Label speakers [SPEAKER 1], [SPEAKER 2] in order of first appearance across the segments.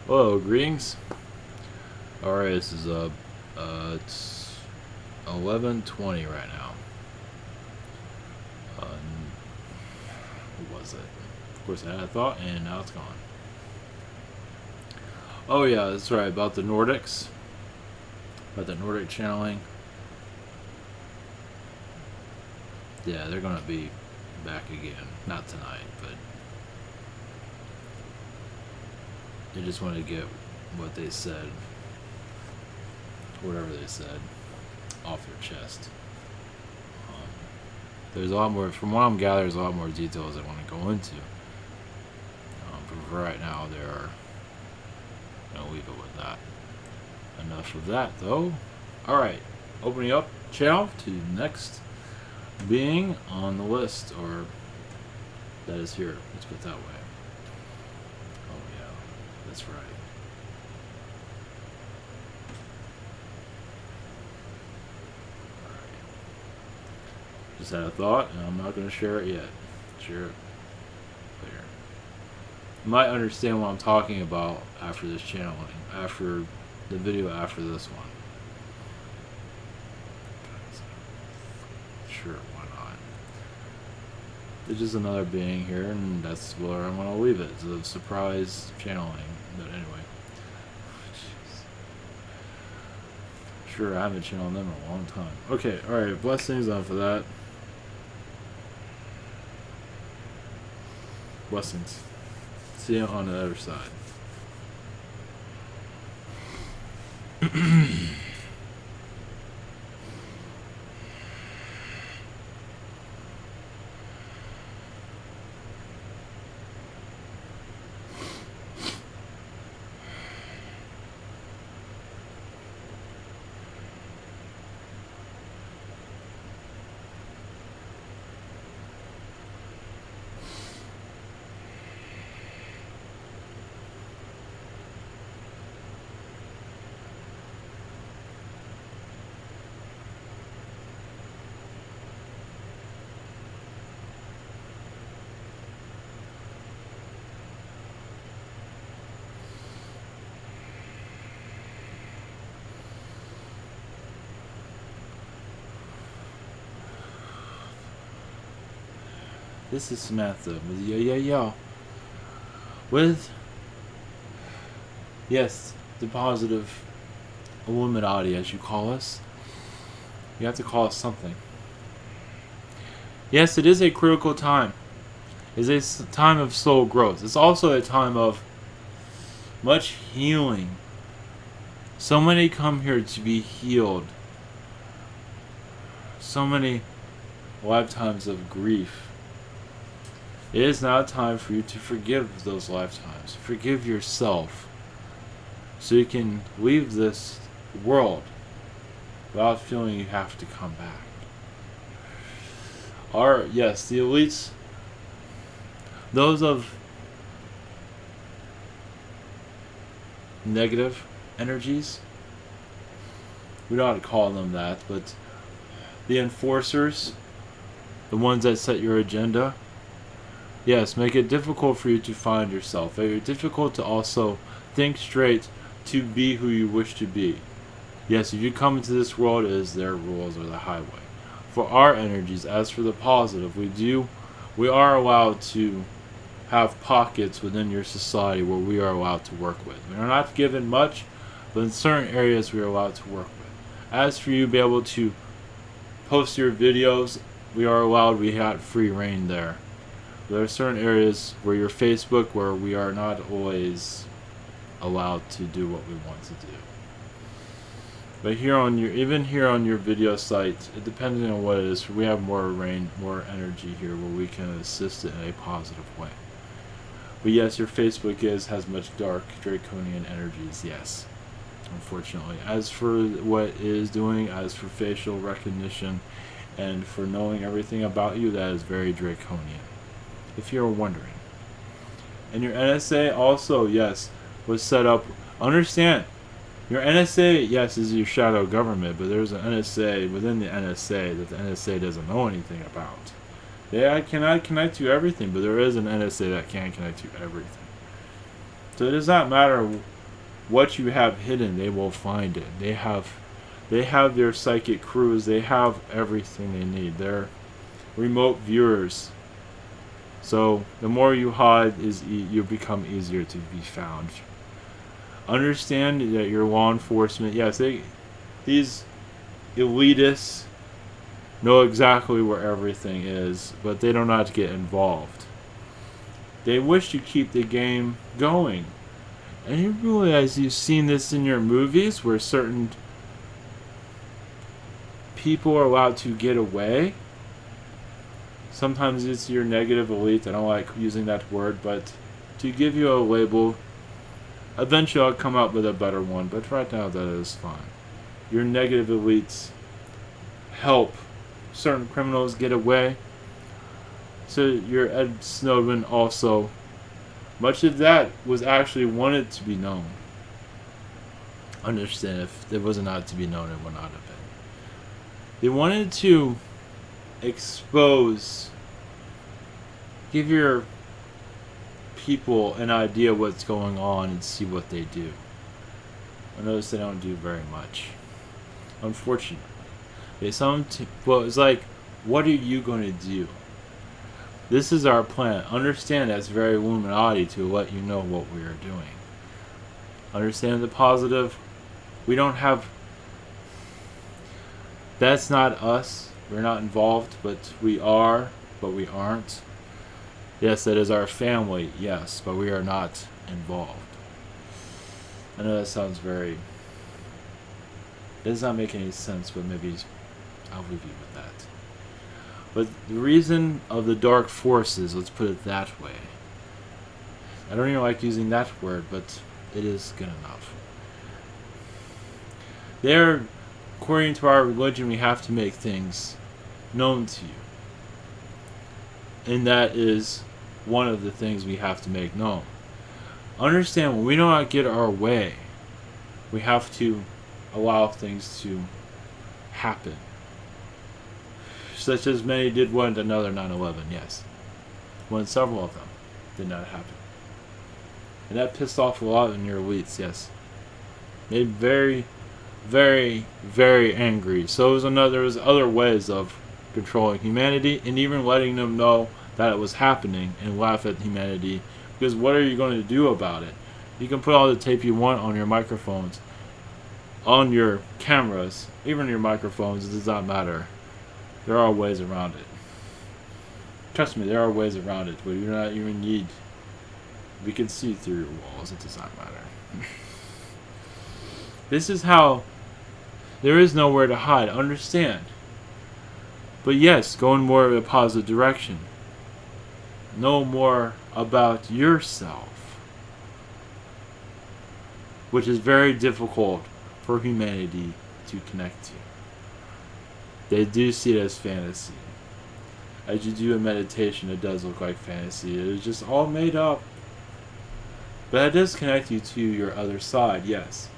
[SPEAKER 1] Hello, greetings. Alright, this is it's 11:20 right now. What was it? Of course, I had a thought, and now it's gone. Oh yeah, that's right, about the Nordics. About the Nordic channeling. Yeah, they're gonna be back again. Not tonight, but they just want to get what they said, whatever they said, off their chest. There's a lot more, from what I'm gathering, there's a lot more details I want to go into. But for right now, I'll leave it with that. Enough of that, though. Alright, opening up channel to the next being on the list, or that is here. Let's put it that way. Oh, yeah, that's right. Just had a thought, and I'm not going to share it yet. Share it later. You might understand what I'm talking about after this channeling, after the video after this one. Sure, why not? There's just another being here, and that's where I'm going to leave it. It's a surprise channeling, but anyway. Sure, I haven't channeled them in a long time. Okay, alright, blessings on for that. Blessings. See you on the other side. This is Samantha with yo. With, yes, the positive Illuminati, as you call us. You have to call us something. Yes, it is a critical time. It is a time of soul growth. It's also a time of much healing. So many come here to be healed. So many lifetimes of grief. It is now time for you to forgive those lifetimes. Forgive yourself. So you can leave this world without feeling you have to come back. Yes, the elites, those of negative energies, we don't have to call them that, but the enforcers, the ones that set your agenda, yes, make it difficult for you to find yourself. Make it difficult to also think straight to be who you wish to be. Yes, if you come into this world, it is their rules or the highway. For our energies, as for the positive, we are allowed to have pockets within your society where we are allowed to work with. We are not given much, but in certain areas we are allowed to work with. As for you be able to post your videos, we have free reign there. There are certain areas where your Facebook where we are not always allowed to do what we want to do. But even here on your video site, depending on what it is, we have more reign, more energy here where we can assist it in a positive way. But yes, your Facebook has much dark draconian energies, yes. Unfortunately. As for what it is doing, as for facial recognition and for knowing everything about you, that is very draconian. If you're wondering. And your NSA also, yes, was set up. Understand, your NSA, yes, is your shadow government, but there's an NSA within the NSA that the NSA doesn't know anything about. They cannot connect to everything, but there is an NSA that can connect to everything. So it does not matter what you have hidden, they will find it. They have their psychic crews. They have everything they need. They're remote viewers. So the more you hide, you become easier to be found. Understand that your law enforcement, yes, these elitists know exactly where everything is, but they don't know how to get involved. They wish to keep the game going. And you realize you've seen this in your movies where certain people are allowed to get away. Sometimes it's your negative elite. I don't like using that word, but to give you a label, eventually I'll come up with a better one, but right now that is fine. Your negative elites help certain criminals get away. So your Ed Snowden also, much of that was actually wanted to be known. Understand, if it was not to be known, it would not have been. They wanted to expose, give your people an idea what's going on and see what they do. I notice they don't do very much, unfortunately. Well, it's like, what are you going to do? This is our plan. Understand that's very Illuminati to let you know what we are doing. Understand the positive. We don't have... That's not us. We're not involved, but we are, but we aren't. Yes, that is our family, yes, but we are not involved. I know that sounds very... It does not make any sense, but maybe I'll leave you with that. But the reason of the dark forces, let's put it that way. I don't even like using that word, but it is good enough. They're, according to our religion, we have to make things known to you. And that is one of the things we have to make known. Understand, when we do not get our way, we have to allow things to happen. Such as many did one to another 9/11, yes. When several of them did not happen. And that pissed off a lot in your elites, yes. Made very, very, very angry. So there was other ways of controlling humanity and even letting them know that it was happening and laugh at humanity. Because what are you going to do about it? You can put all the tape you want on your microphones, on your cameras, even your microphones. It does not matter. There are ways around it. Trust me, there are ways around it, but you do not even need... We can see through your walls. It does not matter. This is how... There is nowhere to hide. Understand. But yes, go in more of a positive direction. Know more about yourself. Which is very difficult for humanity to connect to. They do see it as fantasy. As you do a meditation, it does look like fantasy. It is just all made up. But it does connect you to your other side, yes.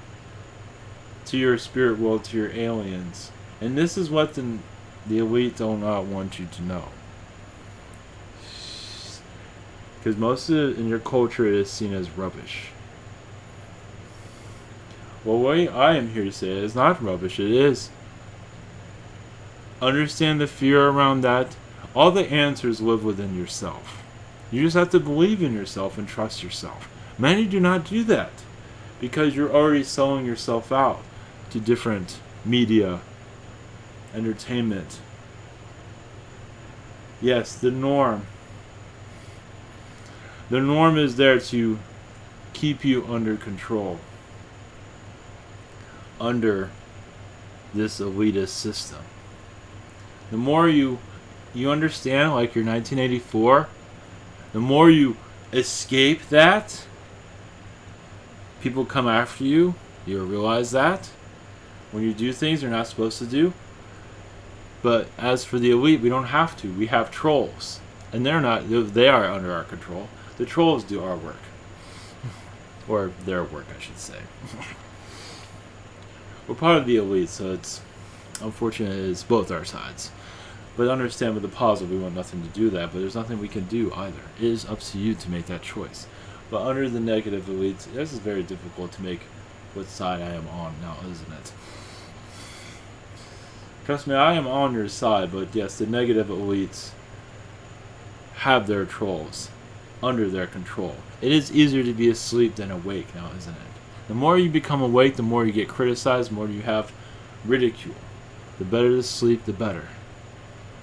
[SPEAKER 1] To your spirit world, to your aliens. And this is what the elite do not want you to know. Because most of it in your culture is seen as rubbish. Well, what I am here to say is not rubbish. It is. Understand the fear around that. All the answers live within yourself. You just have to believe in yourself and trust yourself. Many do not do that because you're already selling yourself out to different media, entertainment. Yes, the norm. The norm is there to keep you under control. Under this elitist system. The more you understand, like your 1984, the more you escape that, people come after you. You realize that when you do things you're not supposed to do. But as for the elite, we don't have to. We have trolls, and they are under our control. The trolls do our work, or their work, I should say. We're part of the elite, so it's unfortunate it's both our sides. But understand with the positive, we want nothing to do that, but there's nothing we can do either. It is up to you to make that choice. But under the negative elites, this is very difficult to make what side I am on now, isn't it? Trust me, I am on your side, but yes, the negative elites have their trolls under their control. It is easier to be asleep than awake now, isn't it? The more you become awake, the more you get criticized, the more you have ridicule. The better to sleep, the better.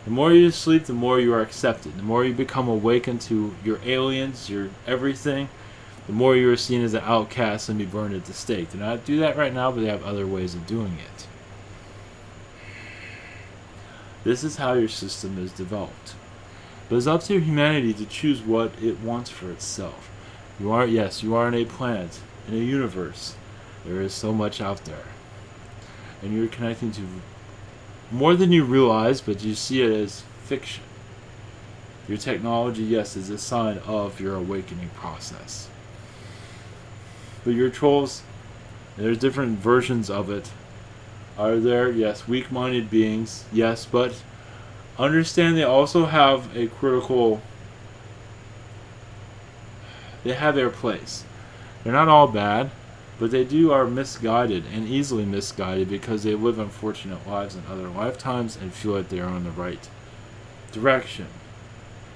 [SPEAKER 1] The more you sleep, the more you are accepted. The more you become awakened to your aliens, your everything, the more you are seen as an outcast and be burned at the stake. They do not do that right now, but they have other ways of doing it. This is how your system is developed. But it's up to humanity to choose what it wants for itself. You are in a planet, in a universe. There is so much out there. And you're connecting to more than you realize, but you see it as fiction. Your technology, yes, is a sign of your awakening process. But your trolls, there's different versions of it. Are there? Yes, weak-minded beings, yes, but understand they also have a critical, they have their place. They're not all bad, but they are misguided and easily misguided because they live unfortunate lives in other lifetimes and feel like they are on the right direction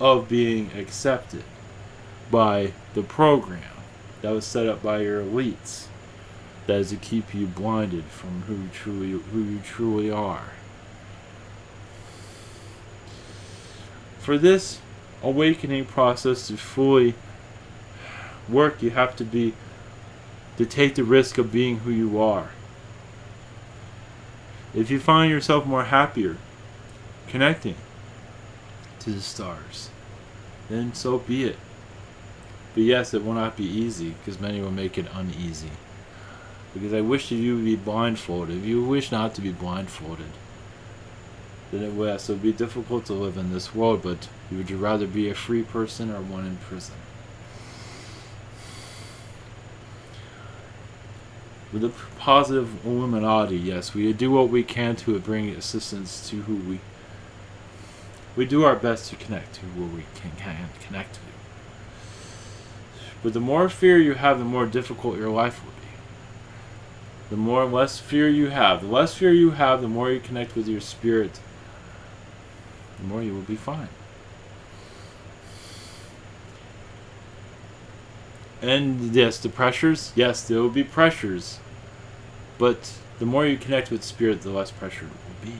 [SPEAKER 1] of being accepted by the program that was set up by your elites. That is to keep you blinded from who you truly are. For this awakening process to fully work, you have to take the risk of being who you are. If you find yourself more happier connecting to the stars, then so be it. But yes, it will not be easy, because many will make it uneasy. Because I wish that you would be blindfolded. If you wish not to be blindfolded, then it would be difficult to live in this world, but would you rather be a free person or one in prison? With the positive Illuminati, yes, we do what we can to bring assistance to who we do our best to connect to who we can connect to. But the more fear you have, the more difficult your life will be. The less fear you have. The less fear you have, the more you connect with your spirit, the more you will be fine. And yes, the pressures, yes, there will be pressures. But the more you connect with spirit, the less pressure it will be.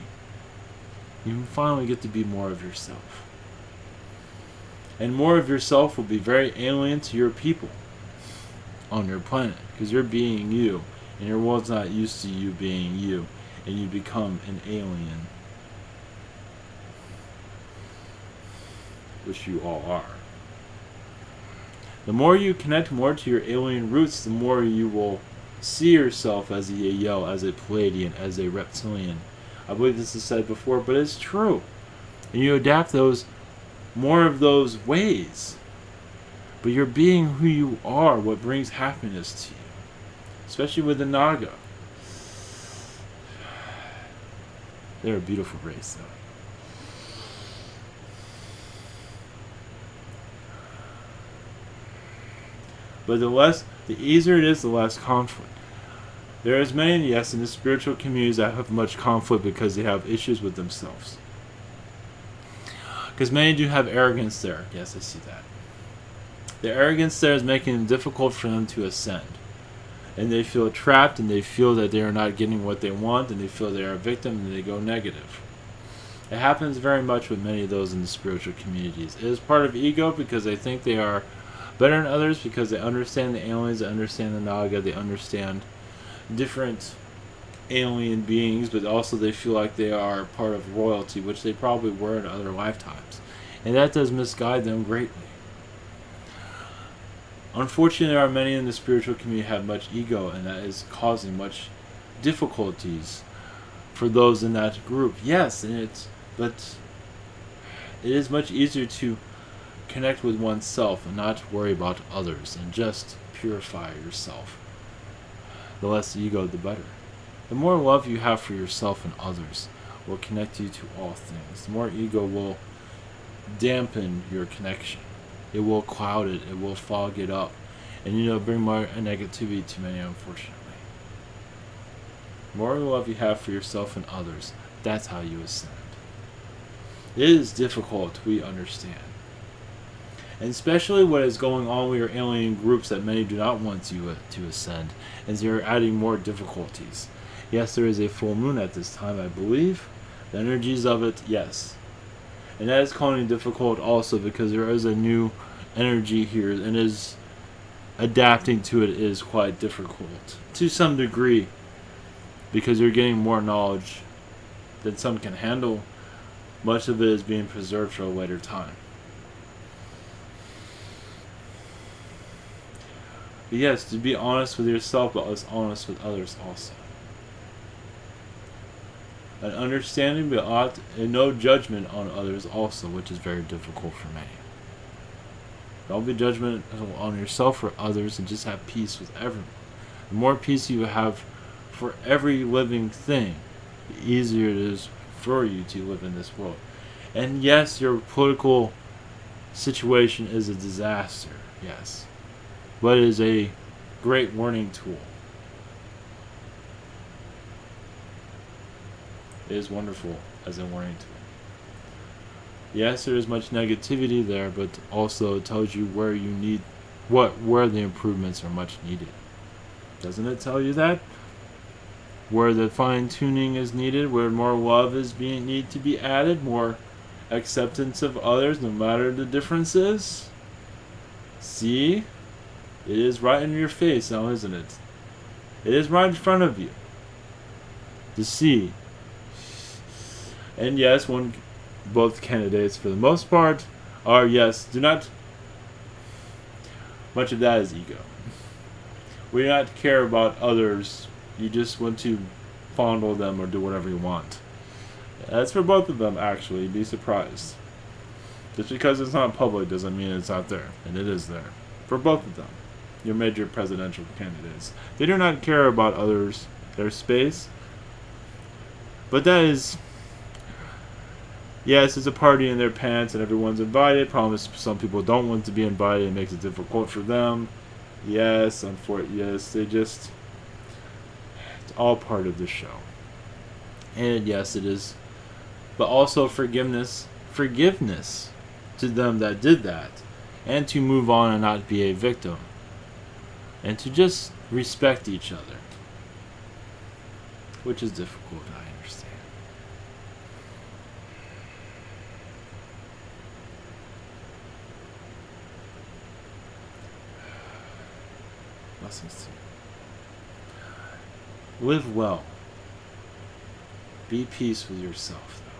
[SPEAKER 1] You finally get to be more of yourself. And more of yourself will be very alien to your people on your planet, because you're being you, and your world's not used to you being you, and you become an alien, which you all are. The more you connect more to your alien roots, the more you will see yourself as a Yael, as a Palladian, as a reptilian. I believe this is said before, but it's true. And you adapt more of those ways. But you're being who you are, what brings happiness to you. Especially with the Naga. They're a beautiful race, though. But the easier it is, the less conflict. There is many, yes, in the spiritual communities that have much conflict because they have issues with themselves. Because many do have arrogance there. Yes, I see that. The arrogance there is making it difficult for them to ascend. And they feel trapped, and they feel that they are not getting what they want, and they feel they are a victim, and they go negative. It happens very much with many of those in the spiritual communities. It is part of ego because they think they are better than others, because they understand the aliens, they understand the Naga, they understand different alien beings, but also they feel like they are part of royalty, which they probably were in other lifetimes. And that does misguide them greatly. Unfortunately, there are many in the spiritual community who have much ego, and that is causing much difficulties for those in that group. Yes, but it is much easier to connect with oneself and not worry about others and just purify yourself. The less ego, the better. The more love you have for yourself and others will connect you to all things. The more ego will dampen your connection. It will cloud it. It will fog it up. and bring more negativity to many, unfortunately. The more love you have for yourself and others, that's how you ascend. It is difficult, we understand. And especially what is going on with your alien groups that many do not want you to ascend, as you're adding more difficulties. Yes, there is a full moon at this time, I believe. The energies of it, yes. And that is causing difficult also because there is a new energy here, and is adapting to it is quite difficult to some degree, because you're getting more knowledge than some can handle. Much of it is being preserved for a later time. But yes, to be honest with yourself, but as honest with others also. An understanding, but no judgment on others also, which is very difficult for many. Don't be judgmental on yourself or others, and just have peace with everyone. The more peace you have for every living thing, the easier it is for you to live in this world. And yes, your political situation is a disaster, yes. But it is a great warning tool. It is wonderful as a warning tool. Yes, there is much negativity there, but also it tells you where the improvements are much needed. Doesn't it tell you that? Where the fine tuning is needed, where more love need to be added, more acceptance of others, no matter the differences. See? It is right in your face now, isn't it? It is right in front of you to see. And yes, both candidates for the most part are, yes, do not, much of that is ego. We do not care about others. You just want to fondle them or do whatever you want. That's for both of them, actually. You'd be surprised. Just because it's not public doesn't mean it's not there. And it is there. For both of them. Your major presidential candidates. They do not care about others, their space. But that is... Yes, it's a party in their pants and everyone's invited. Problem is some people don't want to be invited. It makes it difficult for them. Yes, they just... It's all part of the show. And yes, it is. But also forgiveness to them that did that. And to move on and not be a victim. And to just respect each other. Which is difficult, I understand. Blessings to you. Live well. Be peace with yourself, though.